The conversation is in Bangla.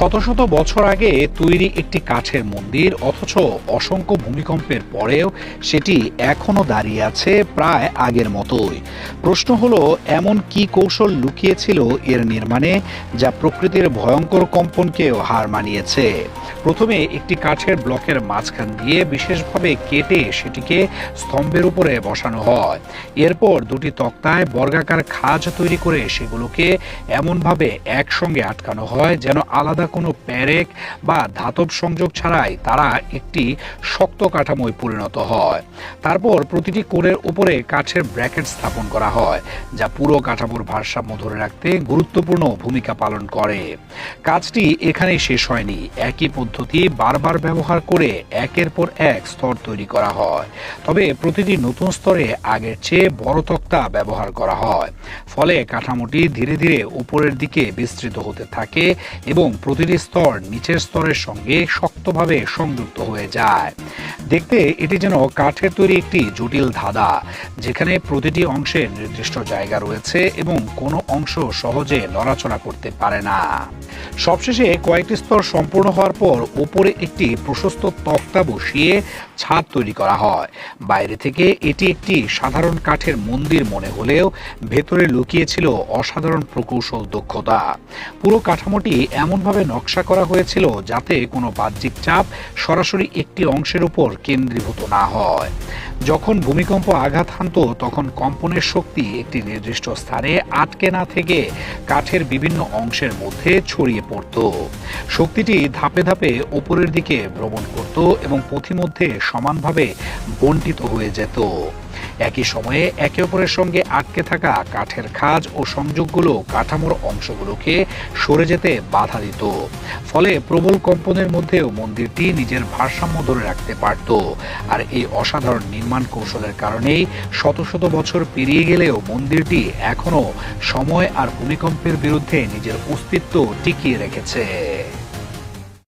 শত শত বছর আগে তৈরি একটি কাঠের মন্দির, অথচ অসংখ্য ভূমিকম্পের পরেও সেটি এখনো দাঁড়িয়ে আছে প্রায় আগের মতোই। প্রশ্ন হলো, এমন কি কৌশল লুকিয়েছিল এর নির্মাণে যা প্রকৃতির ভয়ঙ্কর কম্পনকেও হার মানিয়েছে? প্রথমে একটি কাঠের ব্লকের মাঝখান দিয়ে বিশেষভাবে কেটে সেটিকে স্তম্ভের উপরে বসানো হয়। এরপর দুটি তক্তায় বর্গাকার খাঁজ তৈরি করে সেগুলোকে এমনভাবে একসঙ্গে আটকানো হয় যেন আলাদা কোনো প্যারেক বা ধাতব সংযোগ ছাড়াই তারা একটি শক্ত কাঠামোয় পরিণত হয়। তারপর প্রতিটি কোণের উপরে কাঠের ব্র্যাকেট স্থাপন করা হয়, যা পুরো কাঠামোর ভারসাম্য ধরে রাখতে গুরুত্বপূর্ণ ভূমিকা পালন করে। কাজটি এখানেই শেষ হয়নি। একই পদ্ধতি বারবার ব্যবহার করে একের পর এক স্তর তৈরি করা হয়, তবে প্রতিটি নতুন স্তরে আগের চেয়ে বড় তক্তা ব্যবহার করা হয়। ফলে কাঠামোটি ধীরে ধীরে উপরের দিকে বিস্তৃত হতে থাকে এবং প্রতিটি স্তর নিচের স্তরের সঙ্গে শক্তভাবে সংযুক্ত হয়ে যায়। দেখতে এটি যেন কাঠের তৈরি একটি জটিল ধাঁধা, যেখানে প্রতিটি অংশের নির্দিষ্ট জায়গা রয়েছে এবং কোনো অংশ সহজে নড়াচড়া করতে পারে না। সবশেষে কয়েকটি স্তর সম্পূর্ণ হওয়ার পর উপরে একটি প্রশস্ত তক্তা বসিয়ে ছাদ তৈরি করা হয়। বাইরে থেকে এটি একটি সাধারণ কাঠের মন্দির মনে হলেও ভেতরে লুকিয়েছিল অসাধারণ প্রকৌশল দক্ষতা। পুরো কাঠামোটি এমনভাবে নকশা করা হয়েছিল যাতে কোনো বাহ্যিক চাপ সরাসরি একটি অংশের উপর কেন্দ্রীভূত না হয়। যখন ভূমিকম্প আঘাত হানত তখন কম্পনের শক্তি একটি নির্দিষ্ট স্থানে আটকে না থেকে কাঠের বিভিন্ন অংশের মধ্যে ছড়িয়ে পড়ত। শক্তিটি ধাপে ধাপে উপরের দিকে ভ্রমণ করত এবং পথিমধ্যে সমানভাবে বণ্টিত হয়ে যেত। একই সময়ে একে অপরের সঙ্গে আটকে থাকা কাঠের খাঁজ ও সংযোগগুলো কাঠামোর অংশগুলোকে সরে যেতে বাধা দিত। ফলে প্রবল কম্পনের মধ্যেও মন্দিরটি নিজের ভারসাম্য ধরে রাখতে পারত। আর এই অসাধারণ নির্মাণ কৌশলের কারণেই শত শত বছর পেরিয়ে গেলেও মন্দিরটি এখনো সময় আর ভূমিকম্পের বিরুদ্ধে নিজের অস্তিত্ব টিকিয়ে রেখেছে।